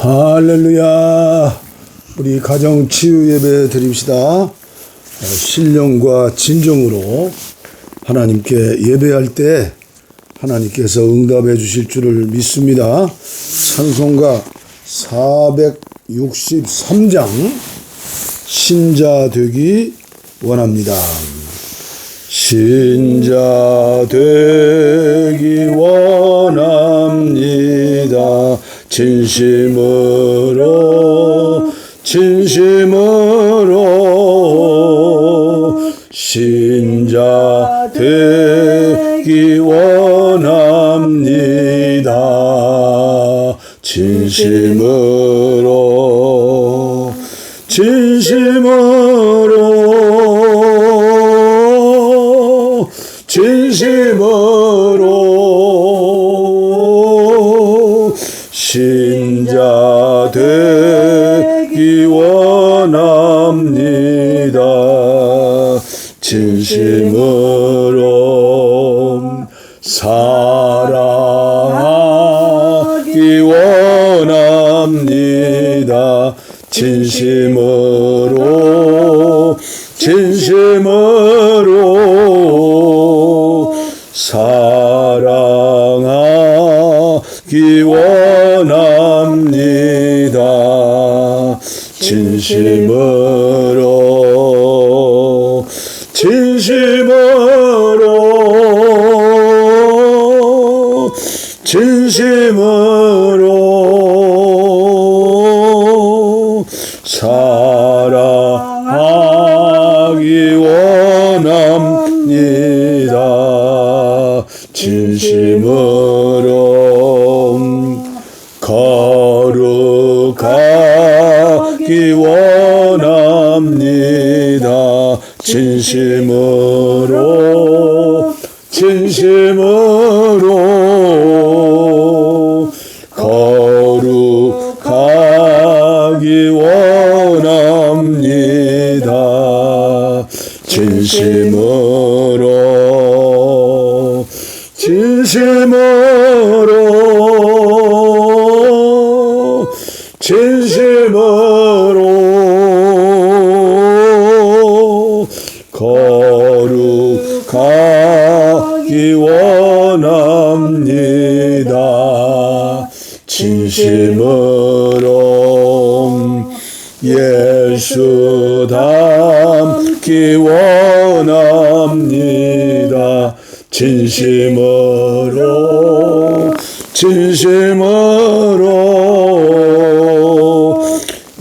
할렐루야. 우리 가정 치유 예배 드립시다. 신령과 진정으로 하나님께 예배할 때 하나님께서 응답해 주실 줄을 믿습니다. 찬송가 463장 신자 되기 원합니다. 신자 되기 원합니다. 진심으로 신자 되기 원합니다. 진심으로 신자 되기 원합니다. 진심으로 사랑하기 원합니다. 진심으로 사랑하기 원합니다. 진심으로 사랑하기 원합니다. 진심으로 거룩하기 원합니다. 진심으로 거룩하기 원합니다. 진심으로 거룩하기 원합니다. 진심으로 예수 닮기 원합니다. 진심으로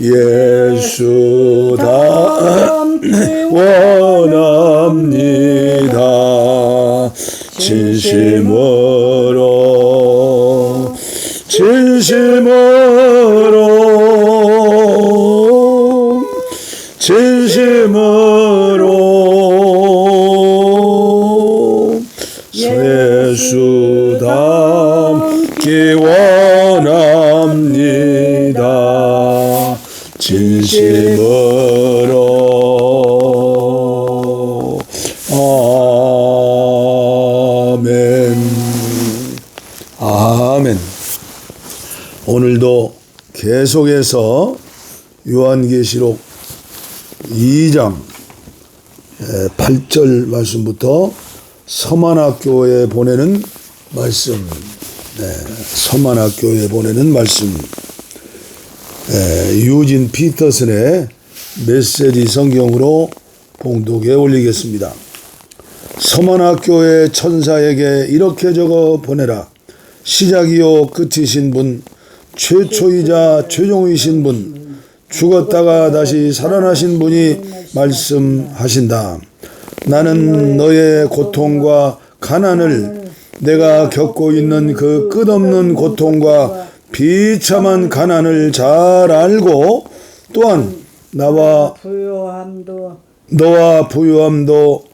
예수 닮기 원합니다. 진심으로 예수 닮기 원합니다. 진심으로 아멘. 오늘도 계속해서 요한계시록 2장 8절 말씀부터 서만학교에 보내는 말씀, 서만학교에 보내는 말씀, 유진 피터슨의 메시지 성경으로 봉독해 올리겠습니다. 서만학교의 천사에게 이렇게 적어 보내라. 시작이요 끝이신 분, 최초이자 최종이신 분, 죽었다가 다시 살아나신 분이 말씀하신다. 나는 너의 고통과 가난을, 내가 겪고 있는 그 끝없는 고통과 비참한 가난을 잘 알고, 또한 너와 부유함도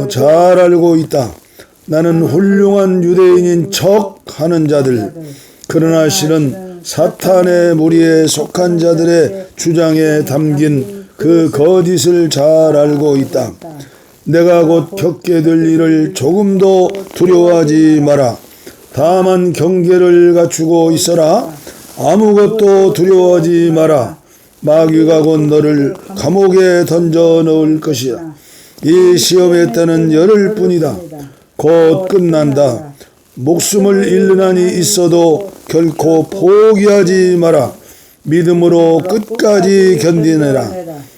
잘 알고 있다. 나는 훌륭한 유대인인 척 하는 자들, 그러나 실은 사탄의 무리에 속한 자들의 주장에 담긴 그 거짓을 잘 알고 있다. 내가 곧 겪게 될 일을 조금도 두려워하지 마라. 다만 경계를 갖추고 있어라. 아무것도 두려워하지 마라. 마귀가 곧 너를 감옥에 던져 넣을 것이야. 이 시험의 때는 열흘 뿐이다. 곧 끝난다. 목숨을 잃는 한이 있어도 결코 포기하지 마라. 믿음으로 끝까지 견디내라.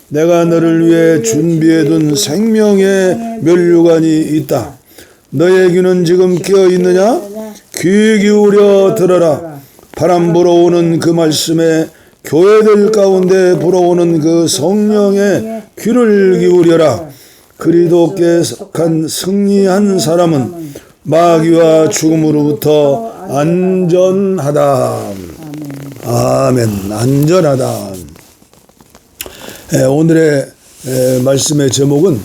내가 너를 위해 준비해둔 생명의 면류관이 있다. 너의 귀는 지금 깨어 있느냐? 귀 기울여 들어라. 바람 불어오는 그 말씀에 교회들 가운데 불어오는 그 성령의 귀를 기울여라. 그리스도께 속한 승리한 사람은 마귀와 죽음으로부터 안전하다. 아멘. 안전하다. 오늘의 말씀의 제목은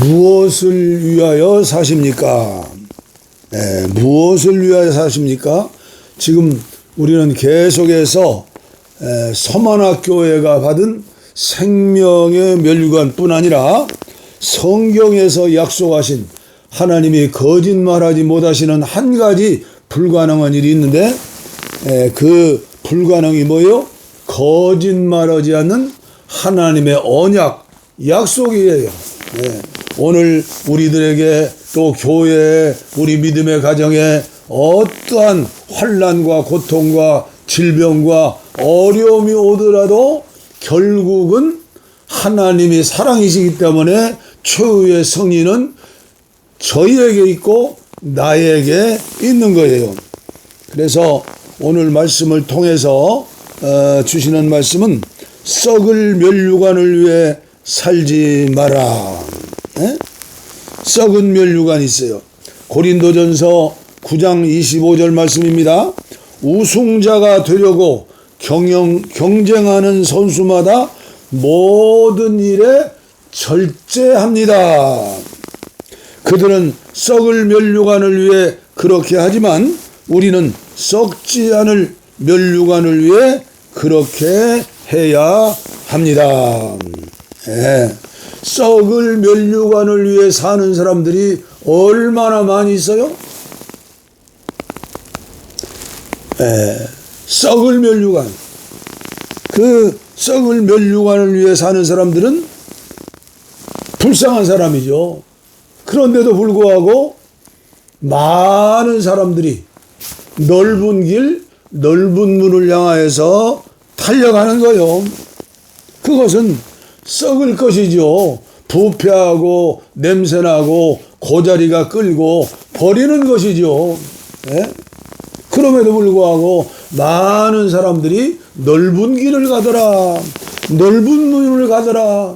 무엇을 위하여 사십니까? 무엇을 위하여 사십니까? 지금 우리는 계속해서 서만학교회가 받은 생명의 면류관뿐 아니라 성경에서 약속하신 하나님이 거짓말하지 못하시는 한 가지 불가능한 일이 있는데 그 불가능이 뭐예요? 거짓말하지 않는 하나님의 언약, 약속이에요. 오늘 우리들에게 또 교회에 우리 믿음의 가정에 어떠한 환난과 고통과 질병과 어려움이 오더라도 결국은 하나님이 사랑이시기 때문에 최후의 승리는 저희에게 있고 나에게 있는 거예요. 그래서 오늘 말씀을 통해서 주시는 말씀은 썩을 면류관을 위해 살지 마라. 썩은 면류관이 있어요. 고린도전서 9장 25절 말씀입니다. 우승자가 되려고 경쟁하는 선수마다 모든 일에 절제합니다. 그들은 썩을 면류관을 위해 그렇게 하지만 우리는 썩지 않을 면류관을 위해 그렇게 해야 합니다. 썩을 면류관을 위해 사는 사람들이 얼마나 많이 있어요? 썩을 면류관. 그 썩을 면류관을 위해 사는 사람들은 불쌍한 사람이죠. 그런데도 불구하고 많은 사람들이 넓은 길, 넓은 문을 향하여서 달려가는 거예요. 그것은 썩을 것이죠. 부패하고 냄새나고 고자리가 끌고 버리는 것이죠. 그럼에도 불구하고 많은 사람들이 넓은 길을 가더라. 넓은 문을 가더라.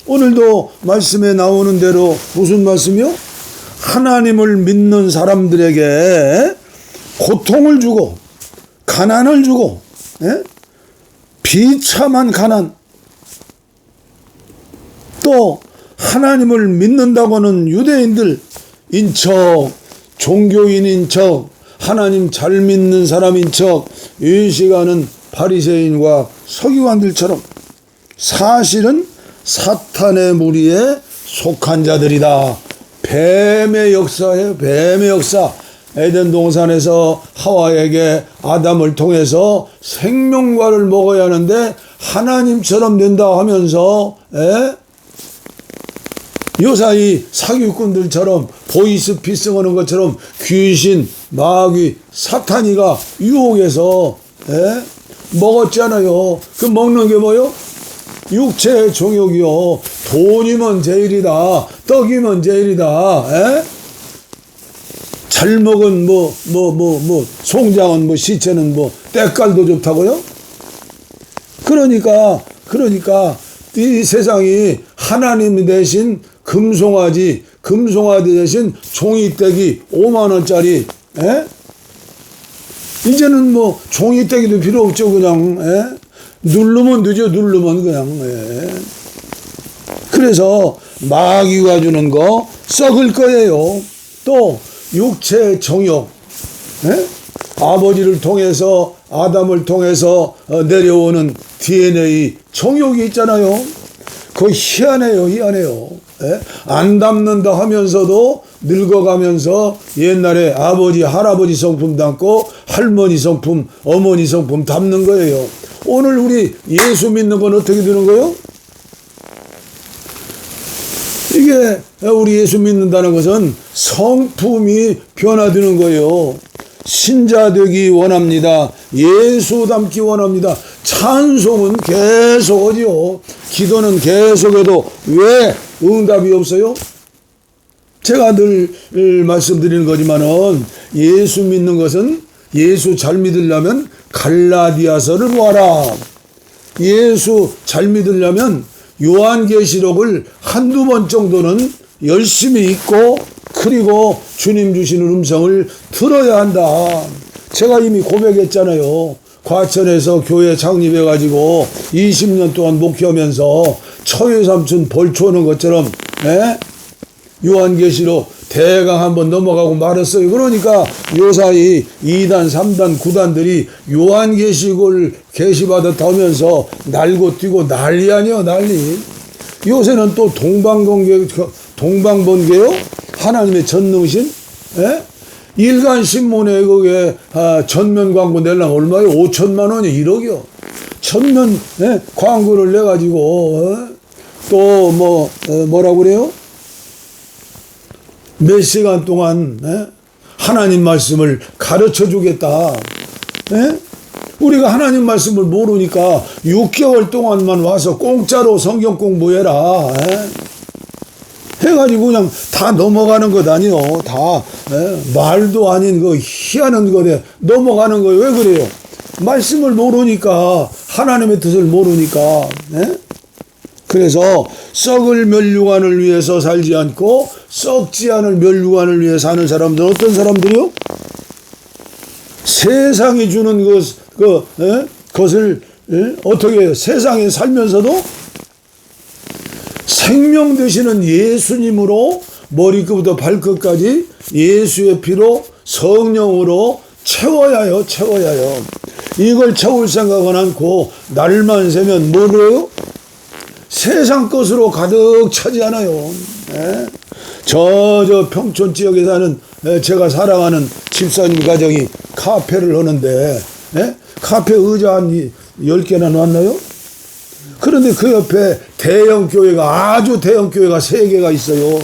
오늘도 말씀에 나오는 대로 무슨 말씀이요? 하나님을 믿는 사람들에게 고통을 주고 가난을 주고 비참한 가난, 또 하나님을 믿는다고는 유대인들 인척, 종교인인 척, 하나님 잘 믿는 사람인 척 인식하는 바리새인과 서기관들처럼 사실은 사탄의 무리에 속한 자들이다. 뱀의 역사예요. 뱀의 역사. 에덴 동산에서 하와에게 아담을 통해서 생명과를 먹어야 하는데 하나님처럼 된다 하면서 요사이 사기꾼들처럼 보이스피싱하는 것처럼 귀신, 마귀, 사탄이가 유혹해서 먹었잖아요. 그 먹는 게 뭐요? 육체의 종욕이요. 돈이면 제일이다. 떡이면 제일이다. 잘 먹은 송장은 시체는 때깔도 좋다고요? 그러니까 이 세상이 하나님 대신 금송아지 대신 종이떼기 5만원짜리 이제는 종이떼기도 필요 없죠. 그냥 누르면 되죠. 누르면 그냥 그래서 마귀가 주는 거 썩을 거예요. 또 육체의 정욕, 아버지를 통해서 아담을 통해서 내려오는 DNA 정욕이 있잖아요. 그거 희한해요, 희한해요. 예? 안 담는다 하면서도 늙어가면서 옛날에 아버지, 할아버지 성품 담고 할머니 성품, 어머니 성품 담는 거예요. 오늘 우리 예수 믿는 건 어떻게 되는 거예요? 이게 우리 예수 믿는다는 것은 성품이 변화되는 거예요. 신자 되기 원합니다. 예수 닮기 원합니다. 찬송은 계속 하지요. 기도는 계속해도 왜 응답이 없어요? 제가 늘 말씀드리는 거지만은 예수 믿는 것은 예수 잘 믿으려면 갈라디아서를 보아라. 예수 잘 믿으려면 요한계시록을 한두 번 정도는 열심히 읽고 그리고 주님 주시는 음성을 들어야 한다. 제가 이미 고백했잖아요. 과천에서 교회 창립해가지고 20년 동안 목회하면서 처의 삼촌 벌초는 것처럼 요한계시록 대강 한번 넘어가고 말았어요. 그러니까 요사이 2단, 3단, 9단들이 요한계시록을 계시받아 타면서 날고 뛰고 난리 아니요, 난리. 요새는 또 동방번개요? 하나님의 전능신? 일간신문에 그게 전면 광고 내려면 얼마요? 5천만 원이 1억이요. 전면 광고를 내가지고 또 뭐라고 그래요? 몇 시간 동안 하나님 말씀을 가르쳐 주겠다. 우리가 하나님 말씀을 모르니까 6개월 동안만 와서 공짜로 성경 공부해라. 해가지고 그냥 다 넘어가는 것 아니요. 다 말도 아닌 그 희한한 거에 넘어가는 거예요. 왜 그래요? 말씀을 모르니까, 하나님의 뜻을 모르니까. 그래서 썩을 멸류관을 위해서 살지 않고 썩지 않을 멸류관을 위해 사는 사람들은 어떤 사람들이요? 세상이 주는 것을 어떻게 해요? 세상에 살면서도 생명 되시는 예수님으로 머리끝부터 발끝까지 예수의 피로 성령으로 채워야 해요. 채워야 해요. 이걸 채울 생각은 않고 날만 새면 뭐래요? 세상 것으로 가득 차지 않아요. 저 평촌 지역에 사는 제가 사랑하는 집사님 가정이 카페를 하는데 카페 의자 한 10개나 놨나요? 그런데 그 옆에 대형 교회가, 아주 대형 교회가 3개가 있어요.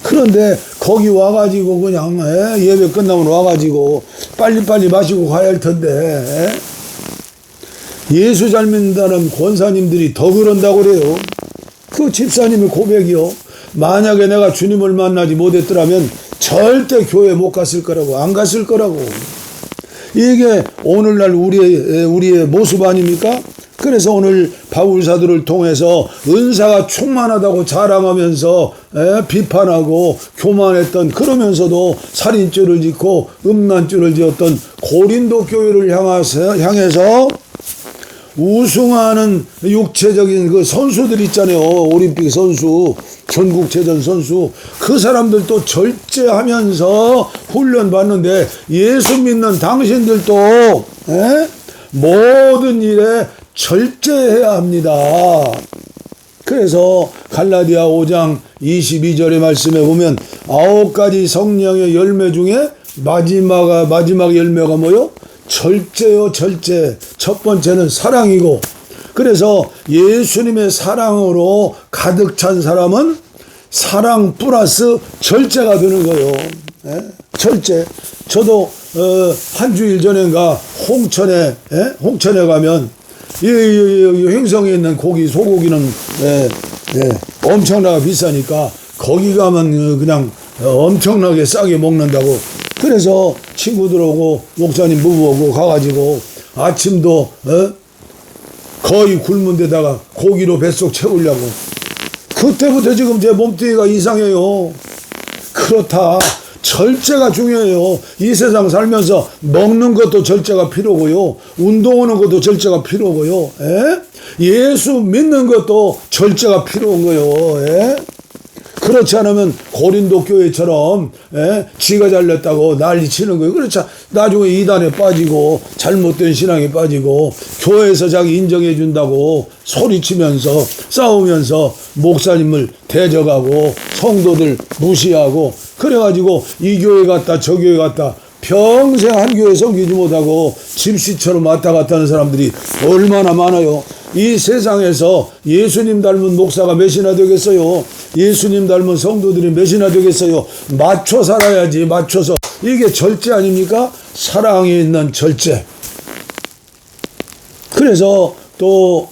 그런데 거기 와가지고 그냥 예배 끝나면 와가지고 빨리빨리 마시고 가야 할 텐데 예수 잘 믿는다는 권사님들이 더 그런다고 그래요. 그 집사님의 고백이요. 만약에 내가 주님을 만나지 못했더라면 절대 교회 못 갔을 거라고, 안 갔을 거라고. 이게 오늘날 우리의 모습 아닙니까? 그래서 오늘 바울사도를 통해서 은사가 충만하다고 자랑하면서 비판하고 교만했던, 그러면서도 살인죄를 짓고 음란죄를 지었던 고린도 교회를 향해서 우승하는 육체적인 그 선수들 있잖아요. 올림픽 선수, 전국체전 선수. 그 사람들도 절제하면서 훈련 받는데 예수 믿는 당신들도 모든 일에 절제해야 합니다. 그래서 갈라디아 5장 22절의 말씀에 보면 9가지 성령의 열매 중에 마지막 열매가 뭐요? 절제요, 절제. 첫 번째는 사랑이고, 그래서 예수님의 사랑으로 가득 찬 사람은 사랑 플러스 절제가 되는 거예요. 절제. 저도 한 주일 전인가 홍천에 가면 이 횡성에 있는 고기, 소고기는 엄청나게 비싸니까 거기 가면 그냥 엄청나게 싸게 먹는다고. 그래서 친구들하고 목사님 부부하고 가가지고 아침도 거의 굶은 데다가 고기로 뱃속 채우려고. 그때부터 지금 제 몸뚱이가 이상해요. 그렇다. 절제가 중요해요. 이 세상 살면서 먹는 것도 절제가 필요고요. 운동하는 것도 절제가 필요고요. 예수 믿는 것도 절제가 필요한 거예요. 그렇지 않으면 고린도 교회처럼 지가 잘렸다고 난리 치는 거예요. 그렇지. 나중에 이단에 빠지고 잘못된 신앙에 빠지고 교회에서 자기 인정해 준다고 소리치면서 싸우면서 목사님을 대적하고 성도들 무시하고 그래가지고 이 교회 갔다 저 교회 갔다 평생 한 교회 섬기지 못하고 집시처럼 왔다 갔다 하는 사람들이 얼마나 많아요. 이 세상에서 예수님 닮은 목사가 몇이나 되겠어요. 예수님 닮은 성도들이 몇이나 되겠어요. 맞춰 살아야지. 맞춰서. 이게 절제 아닙니까? 사랑에 있는 절제. 그래서 또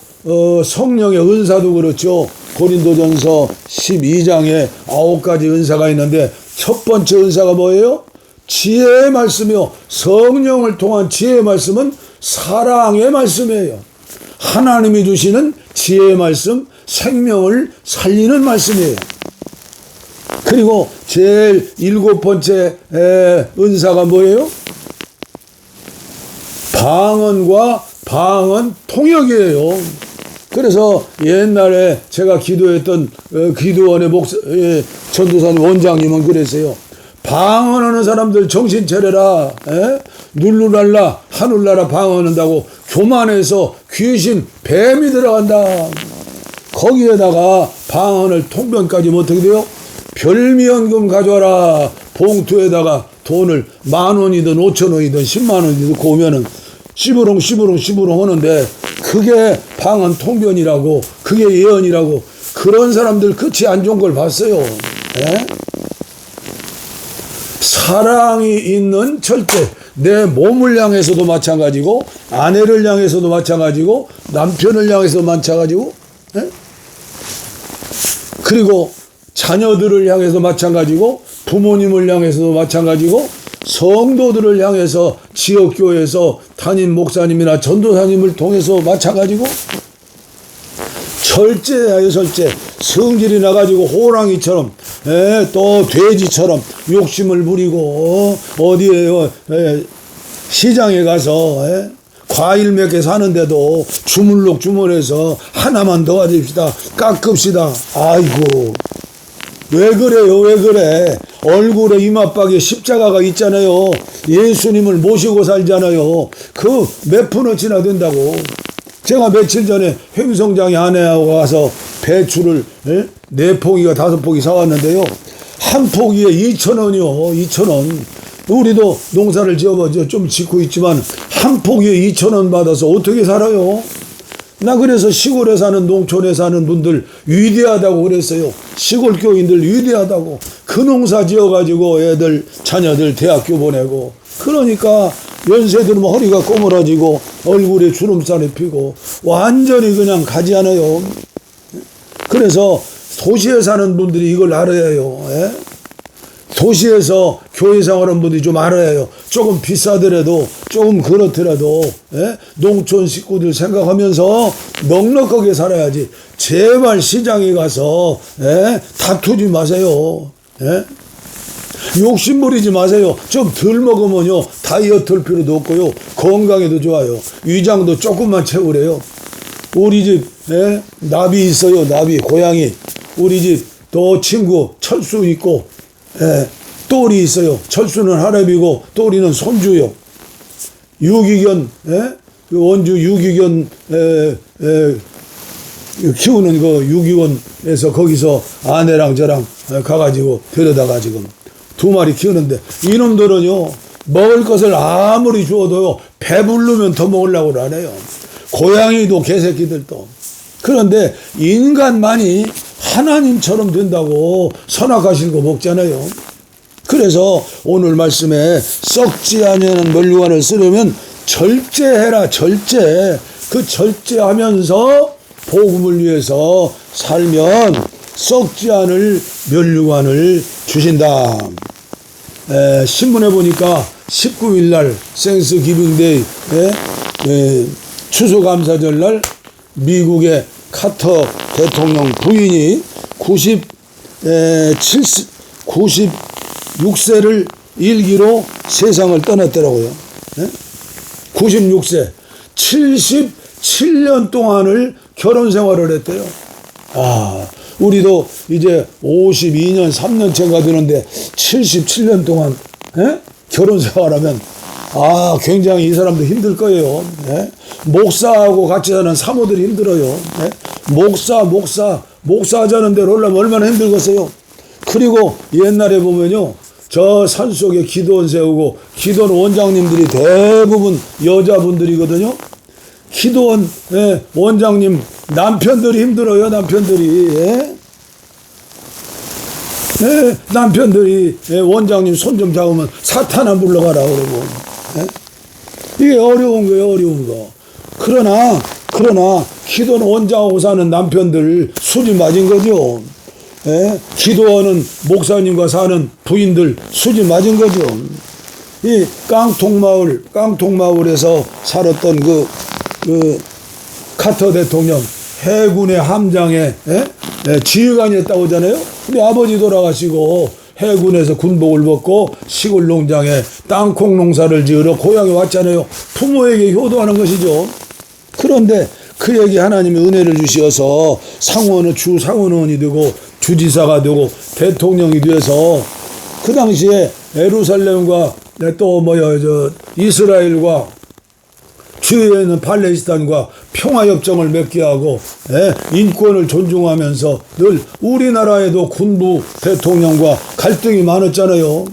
성령의 은사도 그렇죠. 고린도전서 12장에 9가지 은사가 있는데 첫 번째 은사가 뭐예요? 지혜의 말씀이요. 성령을 통한 지혜의 말씀은 사랑의 말씀이에요. 하나님이 주시는 지혜의 말씀, 생명을 살리는 말씀이에요. 그리고 제일 7번째 은사가 뭐예요? 방언과 방언 통역이에요. 그래서 옛날에 제가 기도했던 기도원의 전도사님 원장님은 그랬어요. 방언하는 사람들 정신 차려라. 눌루랄라 하늘나라 방언한다고 교만해서 귀신 뱀이 들어간다. 거기에다가 방언을 통변까지 어떻게 돼요? 별미연금 가져와라. 봉투에다가 돈을 10,000원이든 5,000원이든 100,000원이든 고면은 시부렁 하는데 그게 방언 통변이라고 그게 예언이라고 그런 사람들 끝이 안 좋은 걸 봤어요. 사랑이 있는 절제. 내 몸을 향해서도 마찬가지고 아내를 향해서도 마찬가지고 남편을 향해서도 마찬가지고 그리고 자녀들을 향해서 마찬가지고 부모님을 향해서도 마찬가지고 성도들을 향해서 지역교회에서 담임 목사님이나 전도사님을 통해서 마찬가지고 절제예요. 절제. 성질이 나가지고 호랑이처럼 또 돼지처럼 욕심을 부리고 어디에 시장에 가서 과일 몇 개 사는데도 주물럭주물해서 하나만 더 가집시다. 깎읍시다. 아이고 왜 그래요? 왜 그래? 얼굴에 이마박에 십자가가 있잖아요. 예수님을 모시고 살잖아요. 그 몇 푼어치나 된다고. 제가 며칠 전에 횡성장에 아내하고 가서 배추를 4포기가 5포기 사왔는데요. 한 포기에 2,000원이요. 2,000원. 우리도 농사를 좀 짓고 있지만 한 포기에 2,000원 받아서 어떻게 살아요? 나 그래서 시골에 사는 농촌에 사는 분들 위대하다고 그랬어요. 시골 교인들 위대하다고. 그 농사 지어가지고 애들 자녀들 대학교 보내고 그러니까 연세 들면 허리가 꼬물어지고 얼굴에 주름살이 피고 완전히 그냥 가지 않아요. 그래서 도시에 사는 분들이 이걸 알아야 해요. 도시에서 교회 생활하는 분들이 좀 알아야 해요. 조금 비싸더라도 조금 그렇더라도 농촌 식구들 생각하면서 넉넉하게 살아야지. 제발 시장에 가서 다투지 마세요. 욕심 부리지 마세요. 좀 덜 먹으면요 다이어트 할 필요도 없고요 건강에도 좋아요. 위장도 조금만 채우래요. 우리 집 나비 있어요. 나비 고양이. 우리 집 또 친구 철수 있고 또리 있어요. 철수는 할아비고 또리는 손주요. 유기견 원주 유기견 키우는 그 유기견에서 거기서 아내랑 저랑 가가지고 데려다가 지금 2마리 키우는데 이놈들은요 먹을 것을 아무리 주어도요 배부르면 더 먹으려고 안 해요. 고양이도 개새끼들도. 그런데 인간만이 하나님처럼 된다고 선악하신 거 먹잖아요. 그래서 오늘 말씀에 썩지 아니하는 멸류관을 쓰려면 절제해라. 절제. 그 절제하면서 복음을 위해서 살면 썩지 않을 멸류관을 주신다. 신문에 보니까 19일 날 생스 기빙데이 추수감사절 날 미국의 카터 대통령 부인이 96세를 일기로 세상을 떠났더라고요. 96세 77년 동안을 결혼 생활을 했대요. 우리도 이제 52년 3년째가 되는데 77년 동안 결혼 생활하면 굉장히 이 사람도 힘들 거예요. 목사하고 같이 사는 사모들이 힘들어요. 목사 하자는 대로 올라면 얼마나 힘들겠어요. 그리고 옛날에 보면요, 저 산속에 기도원 세우고 기도원 원장님들이 대부분 여자분들이거든요. 기도원 원장님 남편들이 힘들어요. 남편들이 원장님 손 좀 잡으면 사탄아 물러가라 그러고. 이게 어려운 거예요. 어려운 거. 그러나 기도원 원장하고 사는 남편들 수지 맞은 거죠. 기도원은 목사님과 사는 부인들 수지 맞은 거죠. 이 깡통마을에서 살았던 그 카터 대통령 해군의 함장에 지휘관이었다고 하잖아요. 우리 아버지 돌아가시고 해군에서 군복을 벗고 시골 농장에 땅콩 농사를 지으러 고향에 왔잖아요. 부모에게 효도하는 것이죠. 그런데 그에게 하나님의 은혜를 주시어서 상원은 주상원원이 되고 주지사가 되고 대통령이 돼서 그 당시에 예루살렘과 또 이스라엘과 주위에 있는 팔레스타인과 평화협정을 맺게 하고 인권을 존중하면서 늘 우리나라에도 군부 대통령과 갈등이 많았잖아요.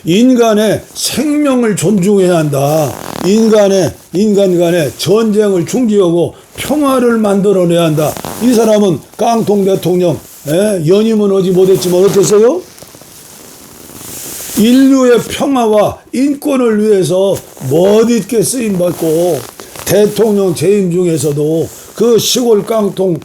인간의 생명을 존중해야 한다. 인간 간의 전쟁을 중지하고 평화를 만들어내야 한다. 이 사람은 깡통 대통령 연임은 오지 못했지만 어땠어요? 인류의 평화와 인권을 위해서 멋있게 쓰임받고 대통령 재임 중에서도 그 시골 깡통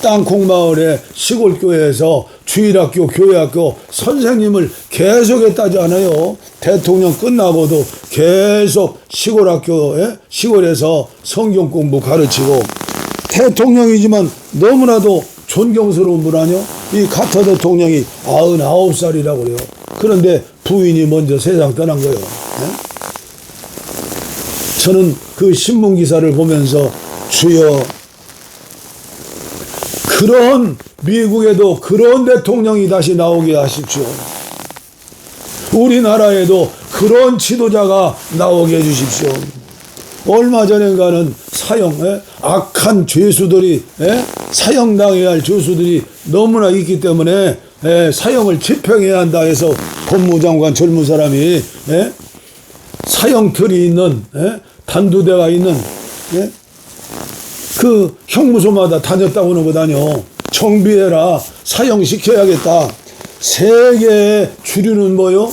땅콩마을의 시골교회에서 주일학교, 교회학교 선생님을 계속 했다지 않아요. 대통령 끝나고도 계속 시골에서 성경 공부 가르치고 대통령이지만 너무나도 존경스러운 분 아니요? 이 카터 대통령이 99살이라고 그래요. 그런데 부인이 먼저 세상 떠난 거예요. 저는 그 신문 기사를 보면서 주여, 그런 미국에도 그런 대통령이 다시 나오게 하십시오. 우리나라에도 그런 지도자가 나오게 해주십시오. 얼마 전인가는 악한 죄수들이 사형당해야 할 죄수들이 너무나 있기 때문에 사형을 집행해야 한다 해서 법무장관 젊은 사람이 사형틀이 있는 단두대가 있는 그 형무소마다 다녔다고 하는 거다뇨. 정비해라, 사형시켜야겠다. 세계의 주류는 뭐요?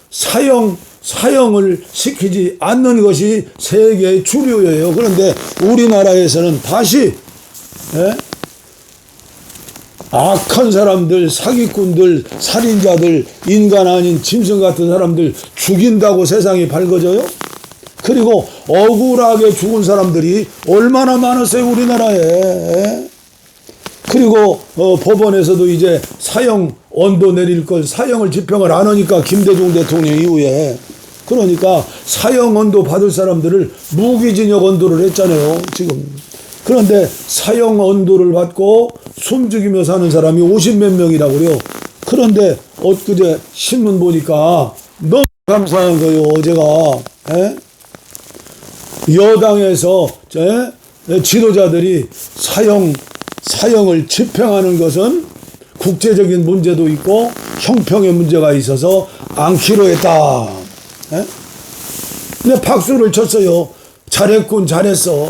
사형을 시키지 않는 것이 세계의 주류예요. 그런데 우리나라에서는 다시 악한 사람들, 사기꾼들, 살인자들, 인간 아닌 짐승 같은 사람들 죽인다고 세상이 밝아져요? 그리고 억울하게 죽은 사람들이 얼마나 많았어요, 우리나라에. 그리고 법원에서도 이제 사형 언도 내릴 걸 사형을 집행을 안 하니까 김대중 대통령 이후에, 그러니까 사형 언도 받을 사람들을 무기징역 언도를 했잖아요, 지금. 그런데 사형 언도를 받고 숨죽이며 사는 사람이 50몇 명이라고 그래요. 그런데 엊그제 신문 보니까 너무 감사한 거예요. 제가 여당에서 지도자들이 사형을 집행하는 것은 국제적인 문제도 있고 형평의 문제가 있어서 않기로 했다. 근데 박수를 쳤어요. 잘했군, 잘했어.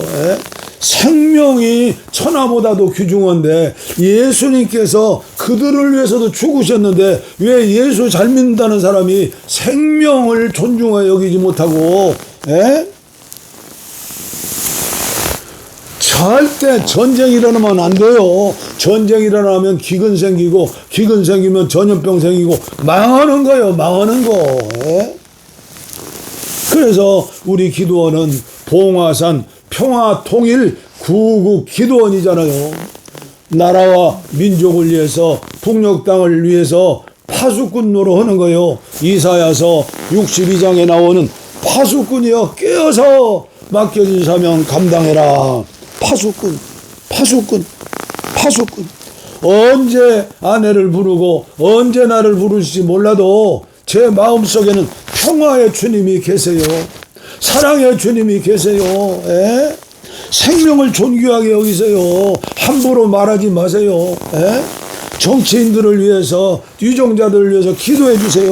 생명이 천하보다도 귀중한데 예수님께서 그들을 위해서도 죽으셨는데 왜 예수 잘 믿는다는 사람이 생명을 존중하여 여기지 못하고 절대 전쟁이 일어나면 안 돼요. 전쟁이 일어나면 기근 생기고, 기근 생기면 전염병 생기고, 망하는 거예요, 망하는 거. 그래서 우리 기도원은 봉화산 평화통일 구국 기도원이잖아요. 나라와 민족을 위해서, 북녘 땅을 위해서 파수꾼 노릇하는 거예요. 이사야서 62장에 나오는 파수꾼이여 깨어서 맡겨진 사명 감당해라. 파수꾼. 파수꾼. 언제 아내를 부르고 언제 나를 부르실지 몰라도 제 마음속에는 평화의 주님이 계세요. 사랑의 주님이 계세요. 에? 생명을 존귀하게 여기세요. 함부로 말하지 마세요. 에? 정치인들을 위해서, 유정자들을 위해서 기도해 주세요.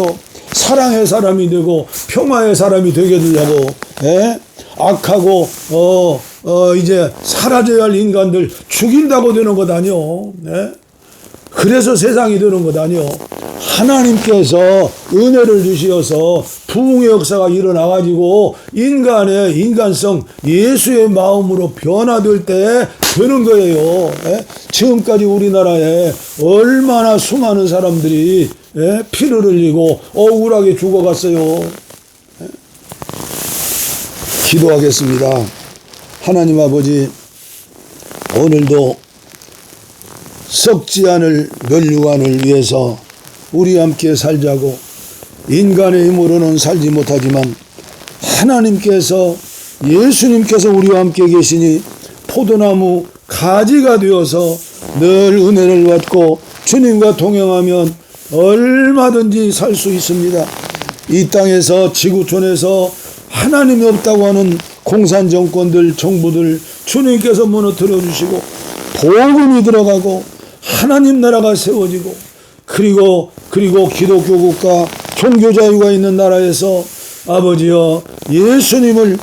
사랑의 사람이 되고 평화의 사람이 되게 되려고. 에? 악하고 이제 사라져야 할 인간들 죽인다고 되는 것 아니요. 네? 그래서 세상이 되는 것 아니요. 하나님께서 은혜를 주시어서 부흥의 역사가 일어나가지고 인간의 인간성, 예수의 마음으로 변화될 때 되는 거예요. 예? 지금까지 우리나라에 얼마나 수많은 사람들이 피를 흘리고 억울하게 죽어갔어요. 예? 기도하겠습니다. 하나님 아버지, 오늘도 썩지 않을 면류관을 위해서 우리 함께 살자고, 인간의 힘으로는 살지 못하지만 하나님께서, 예수님께서 우리와 함께 계시니 포도나무 가지가 되어서 늘 은혜를 받고 주님과 동행하면 얼마든지 살 수 있습니다. 이 땅에서, 지구촌에서 하나님이 없다고 하는 공산정권들, 정부들 주님께서 무너뜨려 주시고 복음이 들어가고 하나님 나라가 세워지고, 그리고 기독교 국가, 종교 자유가 있는 나라에서 아버지여, 예수님을,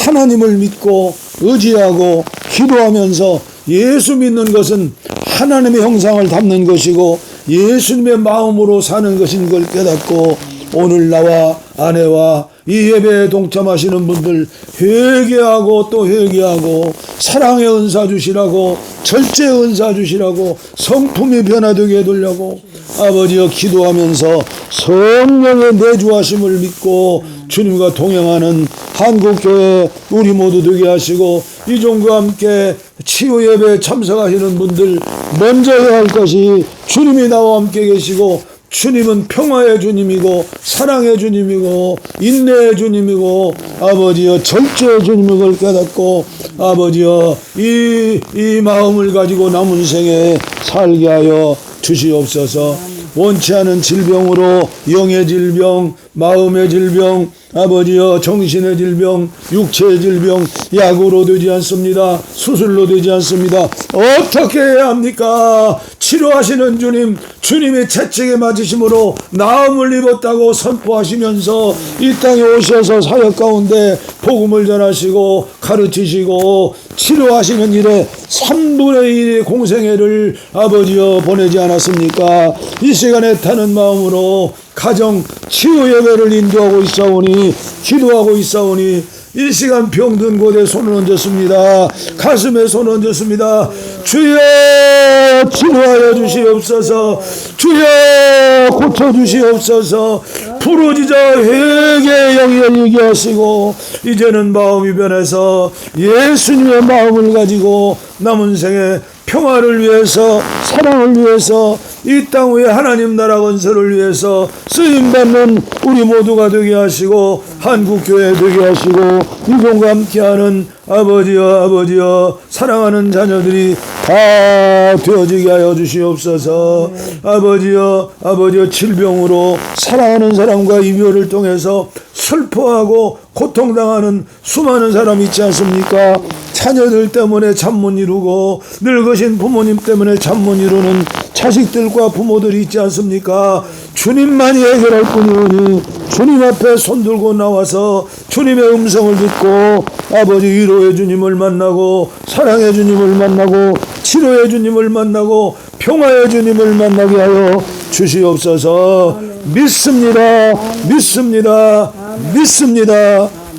하나님을 믿고 의지하고 기도하면서, 예수 믿는 것은 하나님의 형상을 담는 것이고 예수님의 마음으로 사는 것인 걸 깨닫고, 오늘 나와 아내와 이 예배에 동참하시는 분들 회개하고 또 회개하고, 사랑의 은사 주시라고, 절제의 은사 주시라고, 성품이 변화되게 해두려고 아버지여 기도하면서 성령의 내주하심을 믿고 주님과 동행하는 한국교회 우리 모두 되게 하시고, 이종과 함께 치유 예배에 참석하시는 분들 먼저 해야 할 것이, 주님이 나와 함께 계시고 주님은 평화의 주님이고 사랑의 주님이고 인내의 주님이고 아버지여 절제의 주님을 깨닫고, 아버지여 이 마음을 가지고 남은 생에 살게 하여 주시옵소서. 원치 않은 질병으로, 영의 질병, 마음의 질병, 아버지여 정신의 질병, 육체의 질병, 약으로 되지 않습니다. 수술로 되지 않습니다. 어떻게 해야 합니까? 치료하시는 주님, 주님의 채찍에 맞으심으로 나음을 입었다고 선포하시면서 이 땅에 오셔서 사역 가운데 복음을 전하시고 가르치시고 치료하시는 일에 3분의 1의 공생애를 아버지여 보내지 않았습니까? 이 시간에 타는 마음으로 가정 치유 예배를 인도하고 있사오니, 기도하고 있사오니, 이 시간 병든 곳에 손을 얹었습니다. 가슴에 손을 얹었습니다. 주여 치료하여 주시옵소서. 주여 고쳐주시옵소서. 부르짖어 회개의 영이 열리게 하시고, 이제는 마음이 변해서 예수님의 마음을 가지고 남은 생에 평화를 위해서, 사랑을 위해서, 이 땅 위에 하나님 나라 건설을 위해서 쓰임받는 우리 모두가 되게 하시고, 한국교회 되게 하시고, 이종과 함께하는 아버지여 사랑하는 자녀들이 다 되어지게 하여 주시옵소서. 아버지여 질병으로 사랑하는 사람과 이별을 통해서 슬퍼하고 고통당하는 수많은 사람이 있지 않습니까? 자녀들 때문에 잠 못 이루고, 늙으신 부모님 때문에 잠 못 이루는 자식들과 부모들이 있지 않습니까? 주님만이 해결할 뿐이오니 주님 앞에 손들고 나와서 주님의 음성을 듣고, 아버지 위로의 주님을 만나고, 사랑의 주님을 만나고, 치료의 주님을 만나고, 평화의 주님을 만나게 하여 주시옵소서. 믿습니다.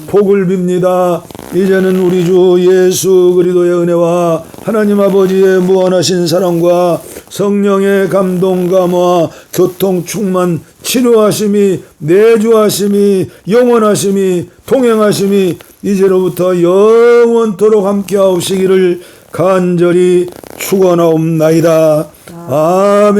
복을 빕니다. 이제는 우리 주 예수 그리스도의 은혜와 하나님 아버지의 무한하신 사랑과 성령의 감동 감화 교통 충만 치료하심이 내주하심이 영원하심이 동행하심이 이제로부터 영원토록 함께하옵시기를 간절히 축원하옵나이다. 아멘.